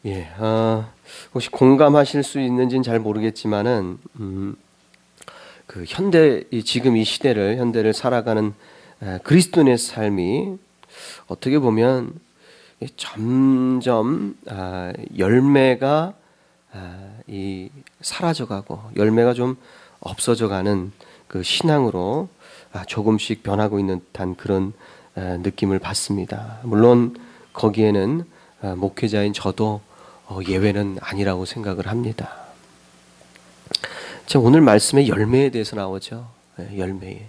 예, 혹시 공감하실 수 있는지는 잘 모르겠지만은, 그 지금 이 시대를, 현대를 살아가는 그리스도인의 삶이 어떻게 보면 점점 열매가 사라져가고 열매가 좀 없어져가는 그 신앙으로 조금씩 변하고 있는 듯한 그런 느낌을 받습니다. 물론 거기에는 목회자인 저도 예외는 아니라고 생각을 합니다. 오늘 말씀에 열매에 대해서 나오죠. 열매에.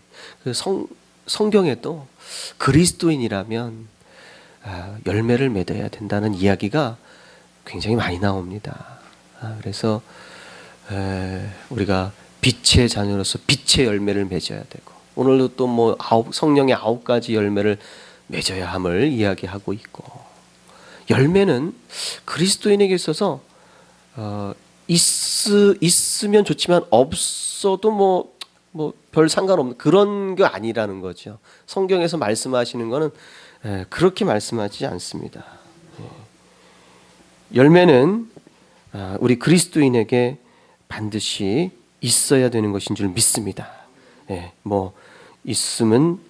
성경에도 그리스도인이라면 열매를 맺어야 된다는 이야기가 굉장히 많이 나옵니다. 그래서 우리가 빛의 자녀로서 빛의 열매를 맺어야 되고, 오늘도 또 성령의 9가지 열매를 맺어야 함을 이야기하고 있고, 열매는 그리스도인에게 있어서 있으면 좋지만 없어도 별 상관없는 그런 게 아니라는 거죠. 성경에서 말씀하시는 거는 그렇게 말씀하지 않습니다. 열매는 우리 그리스도인에게 반드시 있어야 되는 것인 줄 믿습니다. 있으면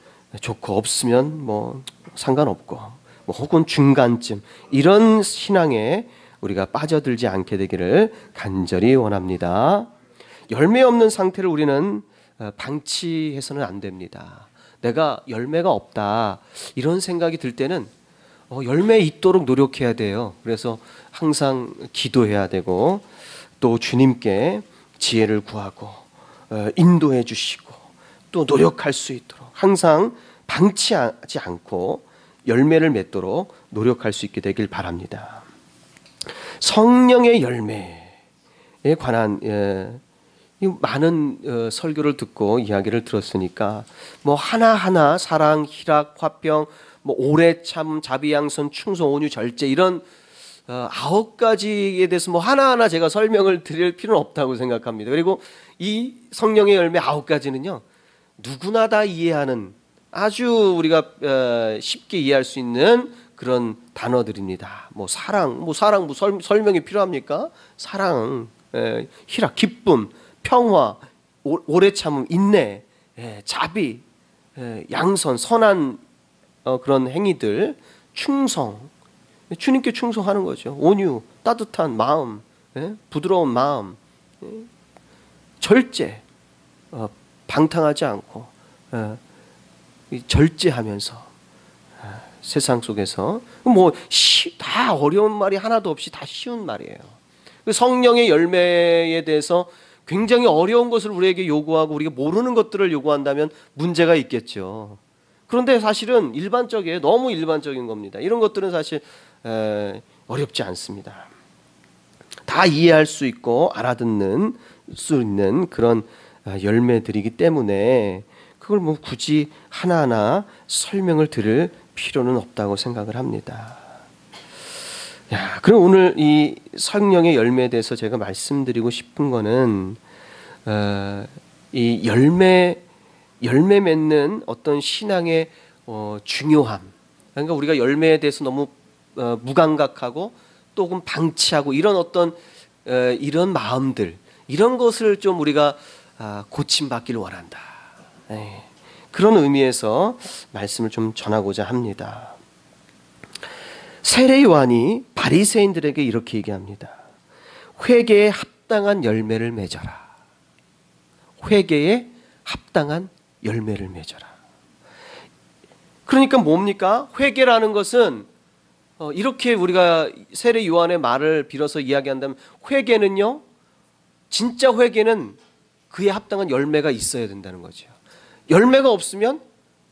좋고 없으면 상관없고, 혹은 중간쯤, 이런 신앙에 우리가 빠져들지 않게 되기를 간절히 원합니다. 열매 없는 상태를 우리는 방치해서는 안 됩니다. 내가 열매가 없다 이런 생각이 들 때는 열매 있도록 노력해야 돼요. 그래서 항상 기도해야 되고, 또 주님께 지혜를 구하고 인도해 주시고, 또 노력할 수 있도록 항상 방치하지 않고 열매를 맺도록 노력할 수 있게 되길 바랍니다. 성령의 열매에 관한 많은 설교를 듣고 이야기를 들었으니까 하나하나 사랑, 희락, 화평, 오래 참, 자비, 양선, 충성, 온유, 절제, 이런 9가지에 대해서 하나하나 제가 설명을 드릴 필요는 없다고 생각합니다. 그리고 이 성령의 열매 9가지는요 누구나 다 이해하는, 아주 우리가 쉽게 이해할 수 있는 그런 단어들입니다. 사랑, 설명이 필요합니까? 사랑, 희락, 기쁨, 평화, 오래 참음, 인내, 자비, 양선, 선한 그런 행위들, 충성, 주님께 충성하는 거죠. 온유, 따뜻한 마음, 부드러운 마음, 절제, 방탕하지 않고 절제하면서 세상 속에서 다 어려운 말이 하나도 없이 다 쉬운 말이에요. 성령의 열매에 대해서 굉장히 어려운 것을 우리에게 요구하고 우리가 모르는 것들을 요구한다면 문제가 있겠죠. 그런데 사실은 너무 일반적인 겁니다. 이런 것들은 사실 어렵지 않습니다. 다 이해할 수 있고 알아듣는 수 있는 그런 열매들이기 때문에 그걸 굳이 하나하나 설명을 드릴 필요는 없다고 생각을 합니다. 그럼 오늘 이 성령의 열매에 대해서 제가 말씀드리고 싶은 거는 이 열매 맺는 어떤 신앙의 중요함. 그러니까 우리가 열매에 대해서 너무 무감각하고 또 혹은 방치하고 이런 어떤 이런 마음들, 이런 것을 좀 우리가 고침받기를 원한다. 그런 의미에서 말씀을 좀 전하고자 합니다. 세례 요한이 바리새인들에게 이렇게 얘기합니다. 회개에 합당한 열매를 맺어라. 회개에 합당한 열매를 맺어라. 그러니까 뭡니까? 회개라는 것은 이렇게 우리가 세례 요한의 말을 빌어서 이야기한다면, 회개는요, 진짜 회개는 그에 합당한 열매가 있어야 된다는 거죠. 열매가 없으면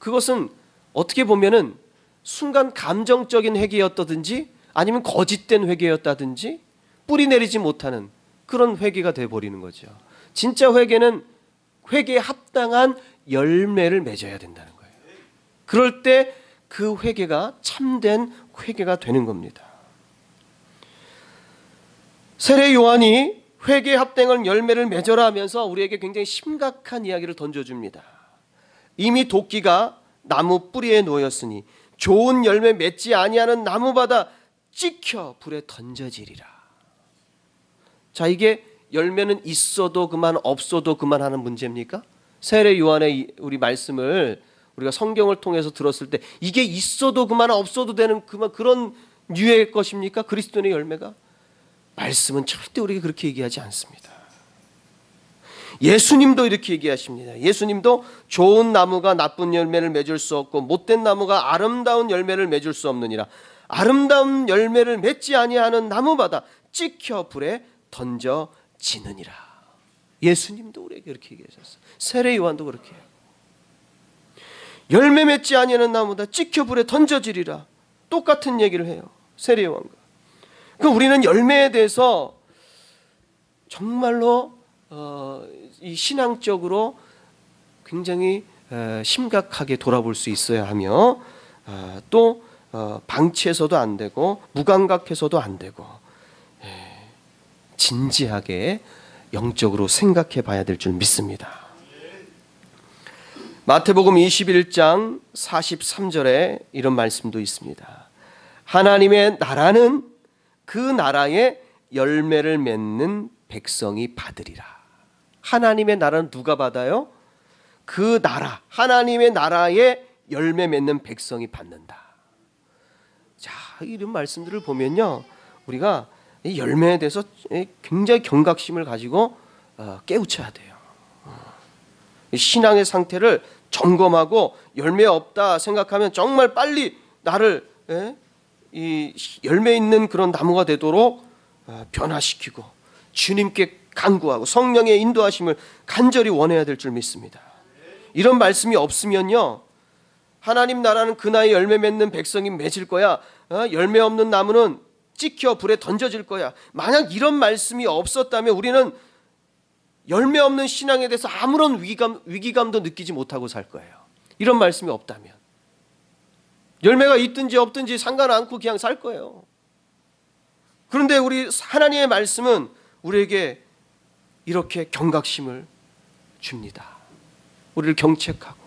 그것은 어떻게 보면은 순간 감정적인 회개였다든지 아니면 거짓된 회개였다든지 뿌리 내리지 못하는 그런 회개가 되어버리는 거죠. 진짜 회개는 회개에 합당한 열매를 맺어야 된다는 거예요. 그럴 때 그 회개가 참된 회개가 되는 겁니다. 세례 요한이 회개에 합당한 열매를 맺어라 하면서 우리에게 굉장히 심각한 이야기를 던져줍니다. 이미 도끼가 나무 뿌리에 놓였으니 좋은 열매 맺지 아니하는 나무마다 찍혀 불에 던져지리라. 자, 이게 열매는 있어도 그만 없어도 그만 하는 문제입니까? 세례 요한의 우리 말씀을 우리가 성경을 통해서 들었을 때 이게 있어도 그만 없어도 되는 그만 그런 류의 것입니까? 그리스도인의 열매가? 말씀은 절대 우리에게 그렇게 얘기하지 않습니다. 예수님도 이렇게 얘기하십니다. 예수님도 좋은 나무가 나쁜 열매를 맺을 수 없고 못된 나무가 아름다운 열매를 맺을 수 없느니라. 아름다운 열매를 맺지 아니하는 나무마다 찍혀 불에 던져지느니라. 예수님도 우리에게 그렇게 얘기하셨어요. 세례 요한도 그렇게 해요. 열매 맺지 아니하는 나무다 찍혀 불에 던져지리라. 똑같은 얘기를 해요. 세례 요한과. 그럼 우리는 열매에 대해서 정말로 이 신앙적으로 굉장히 심각하게 돌아볼 수 있어야 하며 또 방치해서도 안 되고 무감각해서도 안 되고 진지하게 영적으로 생각해 봐야 될 줄 믿습니다. 마태복음 21장 43절에 이런 말씀도 있습니다. 하나님의 나라는 그 나라의 열매를 맺는 백성이 받으리라. 하나님의 나라는 누가 받아요? 그 나라, 하나님의 나라의 열매 맺는 백성이 받는다. 자, 이런 말씀들을 보면요, 우리가 이 열매에 대해서 굉장히 경각심을 가지고 깨우쳐야 돼요. 신앙의 상태를 점검하고 열매 없다 생각하면 정말 빨리 나를 이 열매 있는 그런 나무가 되도록 변화시키고 주님께 간구하고 성령의 인도하심을 간절히 원해야 될 줄 믿습니다. 이런 말씀이 없으면요, 하나님 나라는 그 나라의 열매 맺는 백성이 맺을 거야, 열매 없는 나무는 찍혀 불에 던져질 거야. 만약 이런 말씀이 없었다면 우리는 열매 없는 신앙에 대해서 아무런 위기감도 느끼지 못하고 살 거예요. 이런 말씀이 없다면 열매가 있든지 없든지 상관 않고 그냥 살 거예요. 그런데 우리 하나님의 말씀은 우리에게 이렇게 경각심을 줍니다. 우리를 경책하고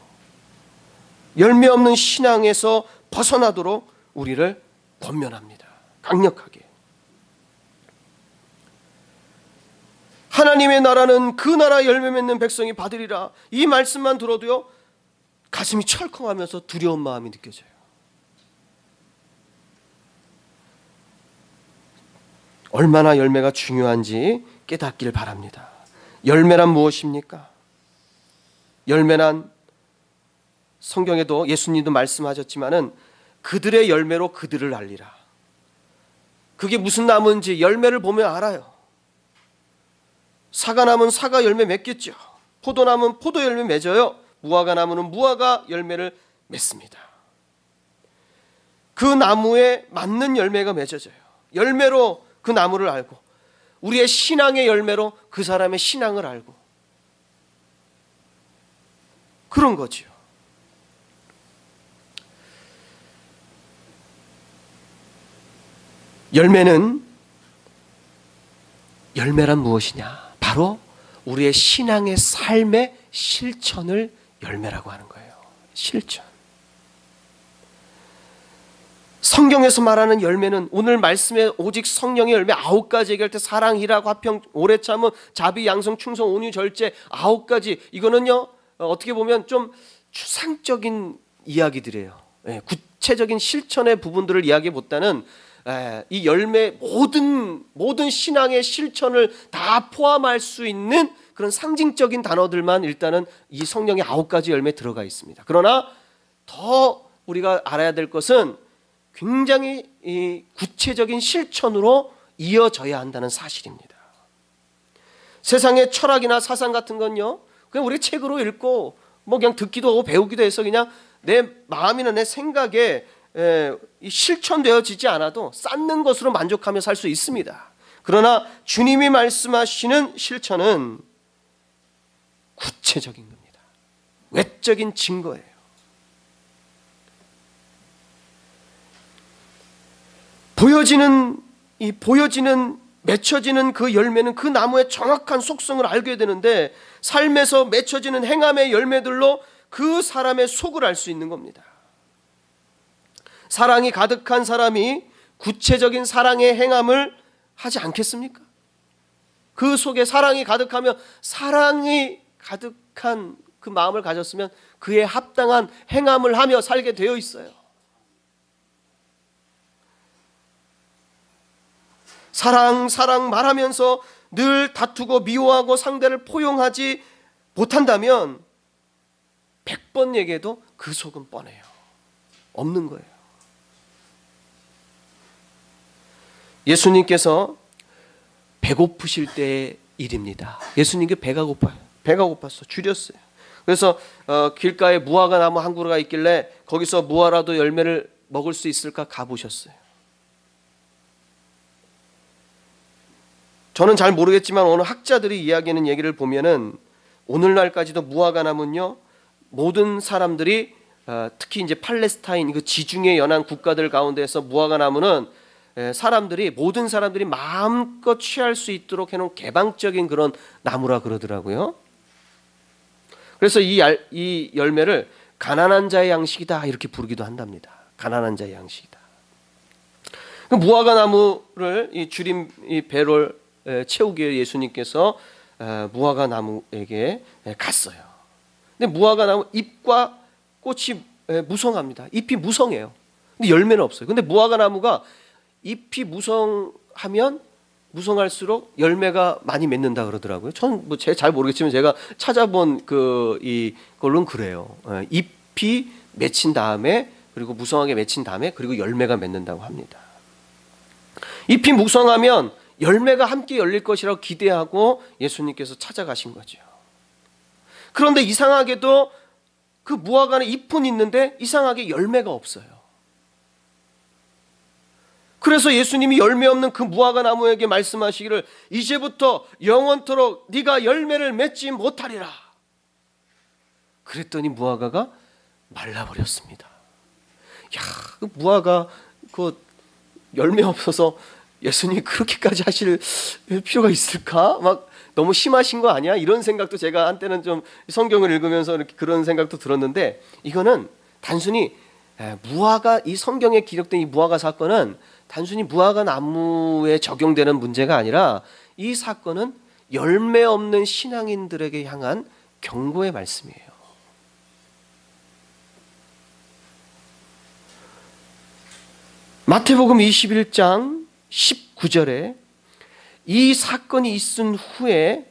열매 없는 신앙에서 벗어나도록 우리를 권면합니다. 강력하게. 하나님의 나라는 그 나라 열매 맺는 백성이 받으리라. 이 말씀만 들어도요, 가슴이 철컹하면서 두려운 마음이 느껴져요. 얼마나 열매가 중요한지 깨닫길 바랍니다. 열매란 무엇입니까? 열매란 성경에도 예수님도 말씀하셨지만은 그들의 열매로 그들을 알리라. 그게 무슨 나무인지 열매를 보면 알아요. 사과나무는 사과 열매 맺겠죠. 포도나무는 포도 열매 맺어요. 무화과 나무는 무화과 열매를 맺습니다. 그 나무에 맞는 열매가 맺어져요. 열매로 그 나무를 알고 우리의 신앙의 열매로 그 사람의 신앙을 알고 그런 거죠. 열매란 무엇이냐? 바로 우리의 신앙의 삶의 실천을 열매라고 하는 거예요. 실천. 성경에서 말하는 열매는 오늘 말씀에 오직 성령의 열매 9가지 얘기할 때 사랑, 희락, 화평, 오래 참음, 자비, 양성, 충성, 온유, 절제 9가지. 이거는요, 어떻게 보면 좀 추상적인 이야기들이에요. 구체적인 실천의 부분들을 이야기보다는 이 열매 모든 신앙의 실천을 다 포함할 수 있는 그런 상징적인 단어들만 일단은 이 성령의 9가지 열매에 들어가 있습니다. 그러나 더 우리가 알아야 될 것은 굉장히 이 구체적인 실천으로 이어져야 한다는 사실입니다. 세상의 철학이나 사상 같은 건요, 그냥 우리 책으로 읽고 뭐 그냥 듣기도 하고 배우기도 해서 그냥 내 마음이나 내 생각에 실천되어지지 않아도 쌓는 것으로 만족하며 살 수 있습니다. 그러나 주님이 말씀하시는 실천은 구체적인 겁니다. 외적인 증거예요. 보여지는 맺혀지는 그 열매는 그 나무의 정확한 속성을 알게 되는데 삶에서 맺혀지는 행함의 열매들로 그 사람의 속을 알 수 있는 겁니다. 사랑이 가득한 사람이 구체적인 사랑의 행함을 하지 않겠습니까? 그 속에 사랑이 가득하며 사랑이 가득한 그 마음을 가졌으면 그에 합당한 행함을 하며 살게 되어 있어요. 사랑 말하면서 늘 다투고 미워하고 상대를 포용하지 못한다면 100번 얘기해도 그 속은 뻔해요. 없는 거예요. 예수님께서 배고프실 때의 일입니다. 예수님께 배가 고파요. 배가 고팠어. 줄였어요. 그래서 길가에 무화과 나무 한 그루가 있길래 거기서 무화과라도 열매를 먹을 수 있을까 가보셨어요. 저는 잘 모르겠지만 어느 학자들이 이야기하는 얘기를 보면은 오늘날까지도 무화과 나무는요, 모든 사람들이 특히 이제 팔레스타인 그 지중해 연안 국가들 가운데서 무화과 나무는 모든 사람들이 마음껏 취할 수 있도록 해놓은 개방적인 그런 나무라 그러더라고요. 그래서 이 열매를 가난한 자의 양식이다 이렇게 부르기도 한답니다. 가난한 자의 양식이다. 그 무화과 나무를 이 주림 이 배를 채우기 위해 예수님께서 무화과 나무에게 갔어요. 근데 무화과 나무 잎과 꽃이 무성합니다. 잎이 무성해요. 근데 열매는 없어요. 근데 무화과 나무가 잎이 무성할수록 열매가 많이 맺는다 그러더라고요. 저는 뭐 잘 모르겠지만 제가 찾아본 이걸로는 그래요. 잎이 맺힌 다음에 그리고 무성하게 맺힌 다음에 그리고 열매가 맺는다고 합니다. 잎이 무성하면 열매가 함께 열릴 것이라고 기대하고 예수님께서 찾아가신 거죠. 그런데 이상하게도 그 무화과는 잎은 있는데 이상하게 열매가 없어요. 그래서 예수님이 열매 없는 그 무화과 나무에게 말씀하시기를 이제부터 영원토록 네가 열매를 맺지 못하리라. 그랬더니 무화과가 말라버렸습니다. 야, 그 무화과 그 열매 없어서 예수님이 그렇게까지 하실 필요가 있을까? 막 너무 심하신 거 아니야? 이런 생각도 제가 한때는 좀 성경을 읽으면서 이렇게 그런 생각도 들었는데, 이거는 단순히 이 성경에 기록된 이 무화과 사건은 단순히 무화과 나무에 적용되는 문제가 아니라 이 사건은 열매 없는 신앙인들에게 향한 경고의 말씀이에요. 마태복음 21장 19절에 이 사건이 있은 후에,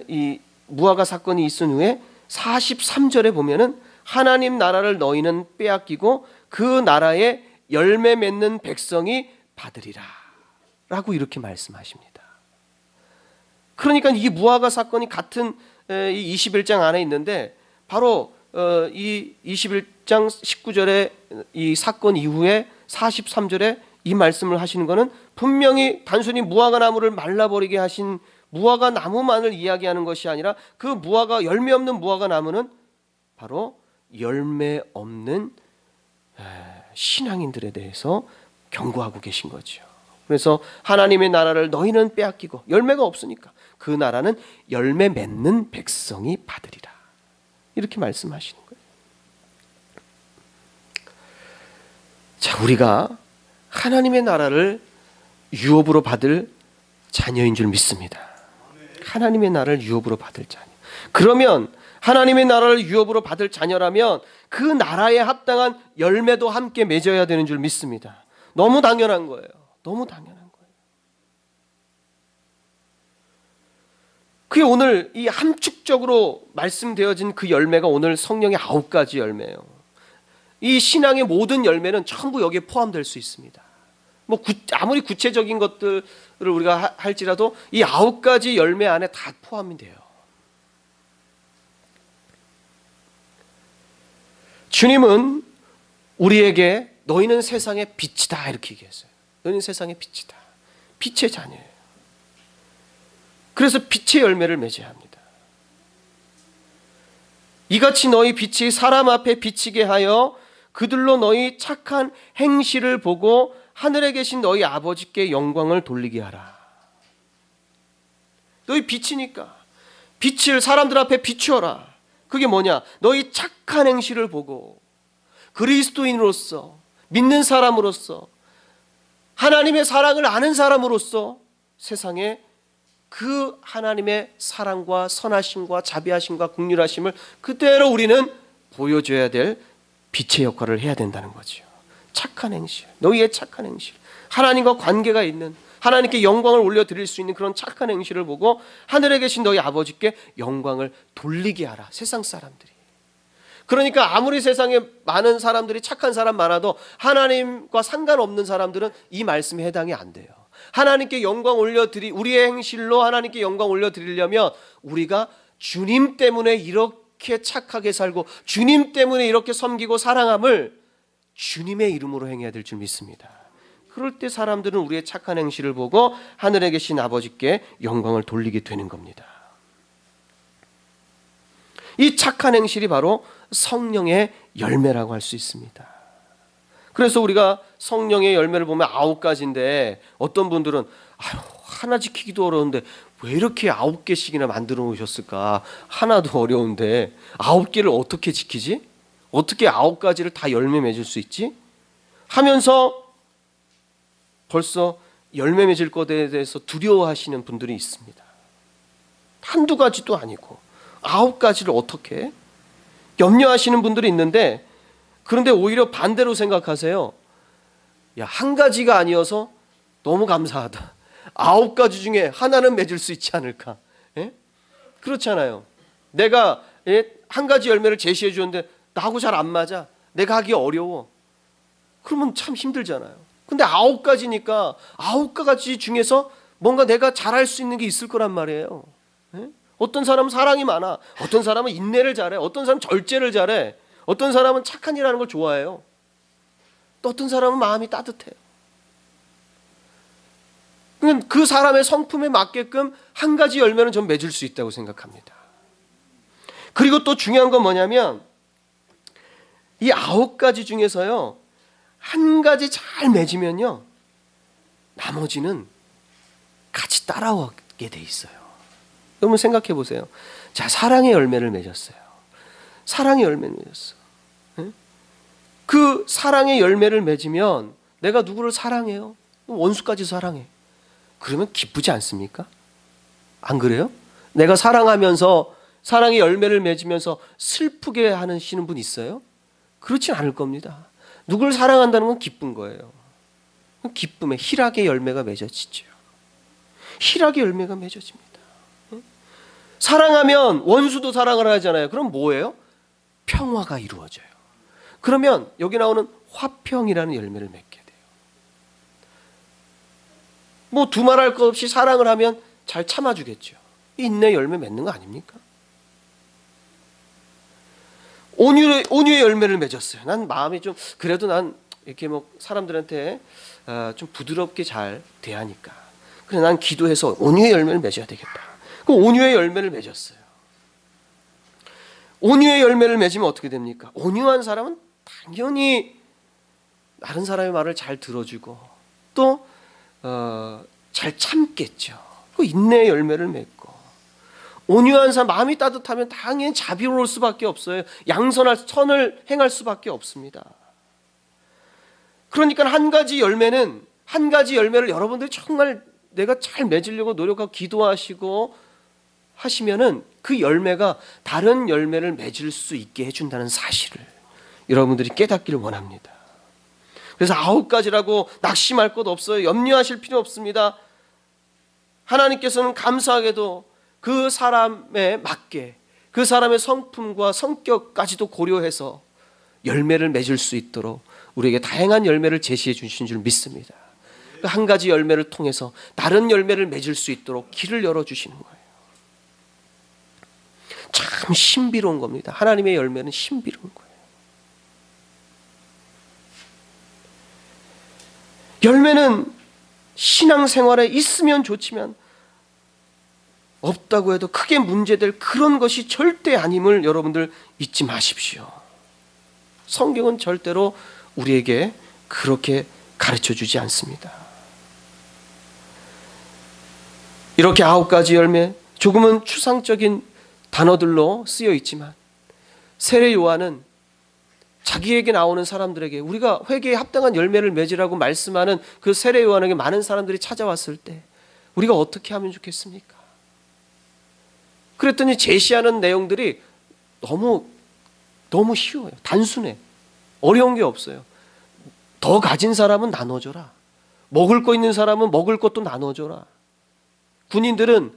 이 무화과 사건이 있은 후에 43절에 보면은 하나님 나라를 너희는 빼앗기고 그 나라에 열매 맺는 백성이 받으리라 라고 이렇게 말씀하십니다. 그러니까 이 무화과 사건이 같은 이 21장 안에 있는데, 바로 이 21장 19절의 이 사건 이후에 43절에 이 말씀을 하시는 것은 분명히 단순히 무화과 나무를 말라버리게 하신 무화과 나무만을 이야기하는 것이 아니라 그 열매 없는 무화과 나무는 바로 열매 없는 신앙인들에 대해서 경고하고 계신 거죠. 그래서 하나님의 나라를 너희는 빼앗기고, 열매가 없으니까 그 나라는 열매 맺는 백성이 받으리라 이렇게 말씀하시는 거예요. 자, 우리가 하나님의 나라를 유업으로 받을 자녀인 줄 믿습니다. 하나님의 나라를 유업으로 받을 자녀. 그러면 하나님의 나라를 유업으로 받을 자녀라면 그 나라에 합당한 열매도 함께 맺어야 되는 줄 믿습니다. 너무 당연한 거예요. 너무 당연한 거예요. 그게 오늘 이 함축적으로 말씀되어진 그 열매가 오늘 성령의 9가지 열매예요. 이 신앙의 모든 열매는 전부 여기에 포함될 수 있습니다. 아무리 구체적인 것들을 우리가 할지라도 이 9가지 열매 안에 다 포함이 돼요. 주님은 우리에게 너희는 세상의 빛이다 이렇게 얘기했어요. 너희는 세상의 빛이다. 빛의 자녀예요. 그래서 빛의 열매를 맺어야 합니다. 이같이 너희 빛이 사람 앞에 비치게 하여 그들로 너희 착한 행실을 보고 하늘에 계신 너희 아버지께 영광을 돌리게 하라. 너희 빛이니까 빛을 사람들 앞에 비추어라. 그게 뭐냐? 너희 착한 행실을 보고 그리스도인으로서, 믿는 사람으로서 하나님의 사랑을 아는 사람으로서 세상에 그 하나님의 사랑과 선하심과 자비하심과 긍휼하심을 그대로 우리는 보여줘야 될 빛의 역할을 해야 된다는 거죠. 착한 행실, 너희의 착한 행실, 하나님과 관계가 있는, 하나님께 영광을 올려드릴 수 있는 그런 착한 행실을 보고 하늘에 계신 너희 아버지께 영광을 돌리게 하라. 세상 사람들이. 그러니까 아무리 세상에 많은 사람들이 착한 사람 많아도 하나님과 상관없는 사람들은 이 말씀에 해당이 안 돼요. 하나님께 영광 우리의 행실로 하나님께 영광 올려드리려면 우리가 주님 때문에 이렇게 착하게 살고 주님 때문에 이렇게 섬기고 사랑함을 주님의 이름으로 행해야 될 줄 믿습니다. 그럴 때 사람들은 우리의 착한 행실을 보고 하늘에 계신 아버지께 영광을 돌리게 되는 겁니다. 이 착한 행실이 바로 성령의 열매라고 할 수 있습니다. 그래서 우리가 성령의 열매를 보면 9가지인데 어떤 분들은 하나 지키기도 어려운데 왜 이렇게 9개씩이나 만들어 놓으셨을까? 하나도 어려운데 9개를 어떻게 지키지? 어떻게 9가지를 다 열매 맺을 수 있지? 하면서 벌써 열매 맺을 것에 대해서 두려워하시는 분들이 있습니다. 한두 가지도 아니고 9가지를 어떻게 해? 염려하시는 분들이 있는데, 그런데 오히려 반대로 생각하세요. 야, 한 가지가 아니어서 너무 감사하다. 9가지 중에 하나는 맺을 수 있지 않을까? 예? 그렇잖아요. 내가 한 가지 열매를 제시해 주는데 나하고 잘 안 맞아. 내가 하기 어려워. 그러면 참 힘들잖아요. 근데 9가지니까 9가지 중에서 뭔가 내가 잘할 수 있는 게 있을 거란 말이에요. 예? 어떤 사람은 사랑이 많아. 어떤 사람은 인내를 잘해. 어떤 사람은 절제를 잘해. 어떤 사람은 착한 일 하는 걸 좋아해요. 또 어떤 사람은 마음이 따뜻해요. 그 사람의 성품에 맞게끔 한 가지 열매는 좀 맺을 수 있다고 생각합니다. 그리고 또 중요한 건 뭐냐면 이 9가지 중에서요, 한 가지 잘 맺으면요, 나머지는 같이 따라오게 돼 있어요. 여러분 생각해 보세요. 자, 사랑의 열매를 맺었어요. 사랑의 열매를 맺었어. 그 사랑의 열매를 맺으면 내가 누구를 사랑해요? 원수까지 사랑해. 그러면 기쁘지 않습니까? 안 그래요? 내가 사랑하면서 사랑의 열매를 맺으면서 슬프게 하시는 분 있어요? 그렇진 않을 겁니다. 누구를 사랑한다는 건 기쁜 거예요. 기쁨의 희락의 열매가 맺어지죠. 희락의 열매가 맺어집니다. 사랑하면 원수도 사랑을 하잖아요. 그럼 뭐예요? 평화가 이루어져요. 그러면 여기 나오는 화평이라는 열매를 맺게 돼요. 뭐 두말할 것 없이 사랑을 하면 잘 참아주겠죠. 인내 열매 맺는 거 아닙니까? 온유의 열매를 맺었어요. 난 마음이 좀 그래도 난 이렇게 뭐 사람들한테 좀 부드럽게 잘 대하니까. 그래 난 기도해서 온유의 열매를 맺어야 되겠다. 그 온유의 열매를 맺었어요. 온유의 열매를 맺으면 어떻게 됩니까? 온유한 사람은 당연히 다른 사람의 말을 잘 들어주고 또 잘 참겠죠. 그 인내의 열매를 맺고, 온유한 사람, 마음이 따뜻하면 당연히 자비로울 수밖에 없어요. 양선할 선을 행할 수밖에 없습니다. 그러니까 한 가지 열매를 여러분들이 정말 내가 잘 맺으려고 노력하고 기도하시고 하시면은 그 열매가 다른 열매를 맺을 수 있게 해준다는 사실을 여러분들이 깨닫기를 원합니다. 그래서 9가지라고 낙심할 것 없어요. 염려하실 필요 없습니다. 하나님께서는 감사하게도 그 사람에 맞게 그 사람의 성품과 성격까지도 고려해서 열매를 맺을 수 있도록 우리에게 다양한 열매를 제시해 주신 줄 믿습니다. 한 가지 열매를 통해서 다른 열매를 맺을 수 있도록 길을 열어주시는 거예요. 참 신비로운 겁니다. 하나님의 열매는 신비로운 거예요. 열매는 신앙생활에 있으면 좋지만 없다고 해도 크게 문제될 그런 것이 절대 아님을 여러분들 잊지 마십시오. 성경은 절대로 우리에게 그렇게 가르쳐주지 않습니다. 이렇게 9가지 열매, 조금은 추상적인 단어들로 쓰여 있지만 세례 요한은 자기에게 나오는 사람들에게 우리가 회개에 합당한 열매를 맺으라고 말씀하는 그 세례 요한에게 많은 사람들이 찾아왔을 때 우리가 어떻게 하면 좋겠습니까? 그랬더니 제시하는 내용들이 너무 쉬워요. 단순해. 어려운 게 없어요. 더 가진 사람은 나눠줘라. 먹을 거 있는 사람은 먹을 것도 나눠줘라. 군인들은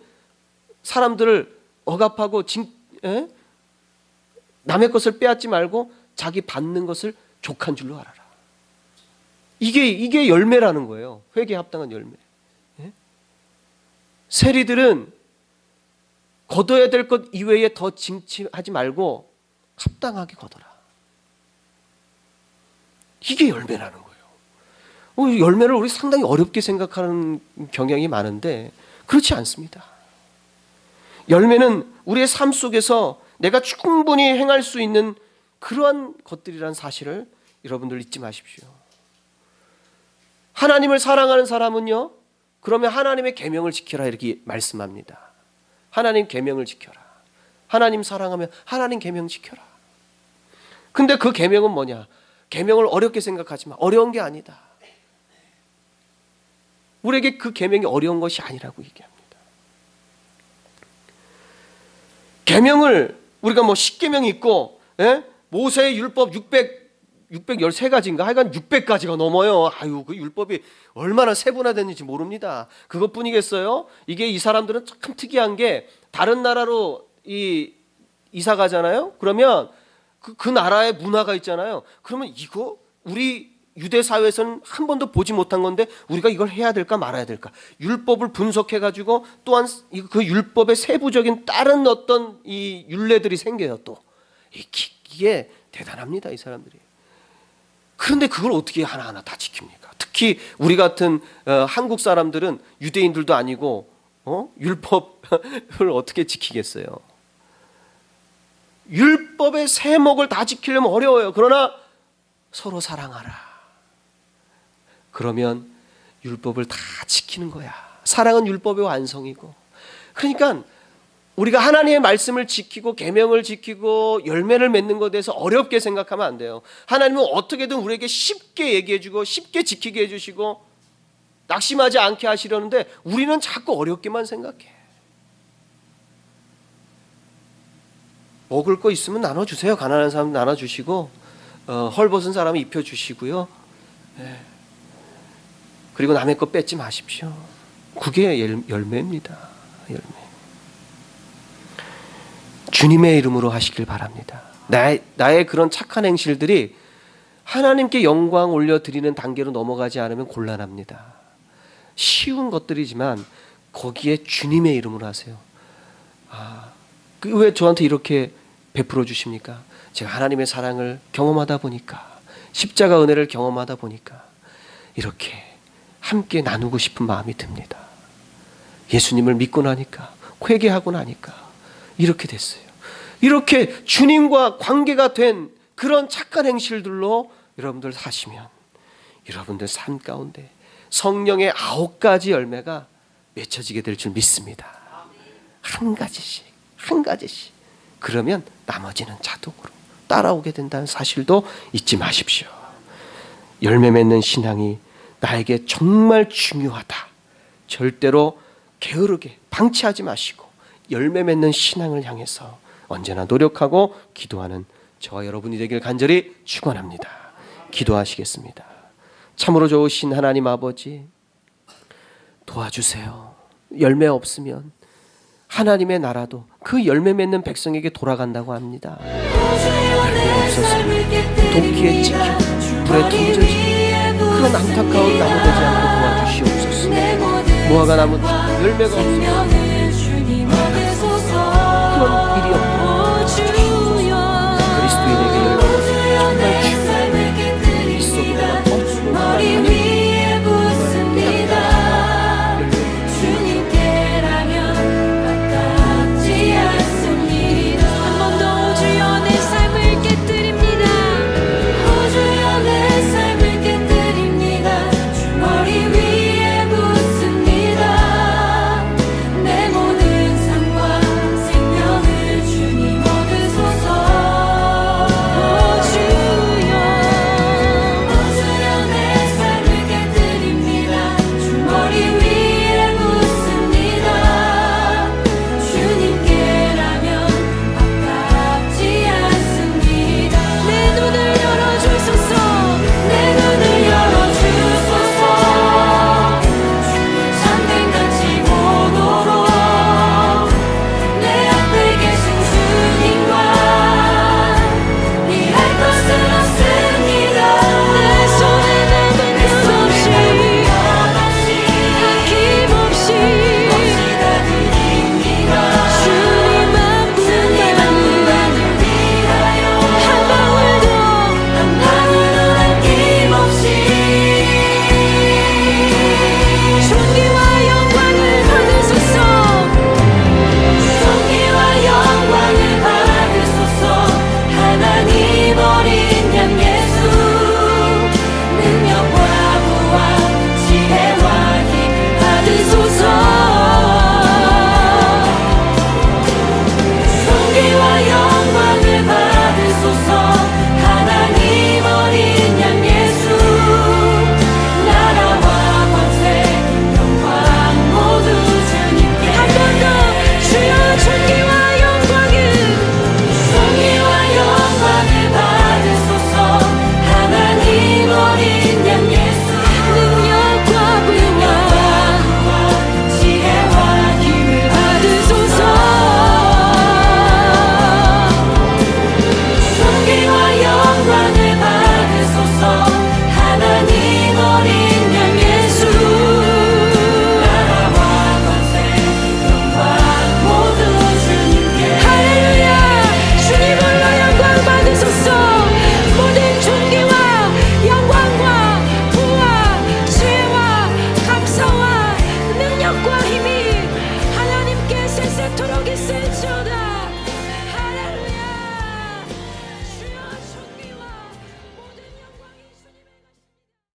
사람들을 억압하고 남의 것을 빼앗지 말고 자기 받는 것을 족한 줄로 알아라. 이게 열매라는 거예요. 회개에 합당한 열매. 세리들은 거둬야 될 것 이외에 더 징치하지 말고 합당하게 거둬라. 이게 열매라는 거예요. 열매를 우리 상당히 어렵게 생각하는 경향이 많은데 그렇지 않습니다. 열매는 우리의 삶 속에서 내가 충분히 행할 수 있는 그러한 것들이라는 사실을 여러분들 잊지 마십시오. 하나님을 사랑하는 사람은요, 그러면 하나님의 계명을 지켜라 이렇게 말씀합니다. 하나님 계명을 지켜라. 하나님 사랑하면 하나님 계명 지켜라. 근데 그 계명은 뭐냐? 계명을 어렵게 생각하지 마. 어려운 게 아니다. 우리에게 그 계명이 어려운 것이 아니라고 얘기합니다. 계명을 우리가 뭐 10계명이 있고 모세의 율법 613가지인가 하여간 600가지가 넘어요. 그 율법이 얼마나 세분화됐는지 모릅니다. 그것뿐이겠어요? 이게 이 사람들은 참 특이한 게 다른 나라로 이사 가잖아요. 그러면 그 나라의 문화가 있잖아요. 그러면 이거 우리 유대 사회에서는 한 번도 보지 못한 건데 우리가 이걸 해야 될까 말아야 될까? 율법을 분석해 가지고 또한 그 율법의 세부적인 다른 어떤 이 율례들이 생겨요. 또 이게 대단합니다, 이 사람들이. 그런데 그걸 어떻게 하나하나 다 지킵니까? 특히 우리 같은 한국 사람들은 유대인들도 아니고 율법을 어떻게 지키겠어요? 율법의 세목을 다 지키려면 어려워요. 그러나 서로 사랑하라. 그러면 율법을 다 지키는 거야. 사랑은 율법의 완성이고. 그러니까 우리가 하나님의 말씀을 지키고 계명을 지키고 열매를 맺는 것에 대해서 어렵게 생각하면 안 돼요. 하나님은 어떻게든 우리에게 쉽게 얘기해주고 쉽게 지키게 해주시고 낙심하지 않게 하시려는데 우리는 자꾸 어렵게만 생각해. 먹을 거 있으면 나눠주세요. 가난한 사람 나눠주시고 헐벗은 사람은 입혀주시고요. 그리고 남의 거 뺏지 마십시오. 그게 열매입니다. 열매. 주님의 이름으로 하시길 바랍니다. 나의 그런 착한 행실들이 하나님께 영광 올려드리는 단계로 넘어가지 않으면 곤란합니다. 쉬운 것들이지만 거기에 주님의 이름으로 하세요. 왜 저한테 이렇게 베풀어 주십니까? 제가 하나님의 사랑을 경험하다 보니까, 십자가 은혜를 경험하다 보니까 이렇게 함께 나누고 싶은 마음이 듭니다. 예수님을 믿고 나니까, 회개하고 나니까 이렇게 됐어요. 이렇게 주님과 관계가 된 그런 착한 행실들로 여러분들 사시면 여러분들 삶 가운데 성령의 9가지 열매가 맺혀지게 될 줄 믿습니다. 한 가지씩. 그러면 나머지는 자동으로 따라오게 된다는 사실도 잊지 마십시오. 열매 맺는 신앙이 나에게 정말 중요하다. 절대로 게으르게 방치하지 마시고 열매 맺는 신앙을 향해서 언제나 노력하고 기도하는 저와 여러분이 되길 간절히 축원합니다. 기도하시겠습니다. 참으로 좋으신 하나님 아버지, 도와주세요. 열매 없으면 하나님의 나라도 그 열매 맺는 백성에게 돌아간다고 합니다. 열매 없어서 도끼에 찍혀 불에 던져진 그런 안타까운 나무 되지 않고 도와주시옵소서. 무화과 나무처럼 열매가 없어서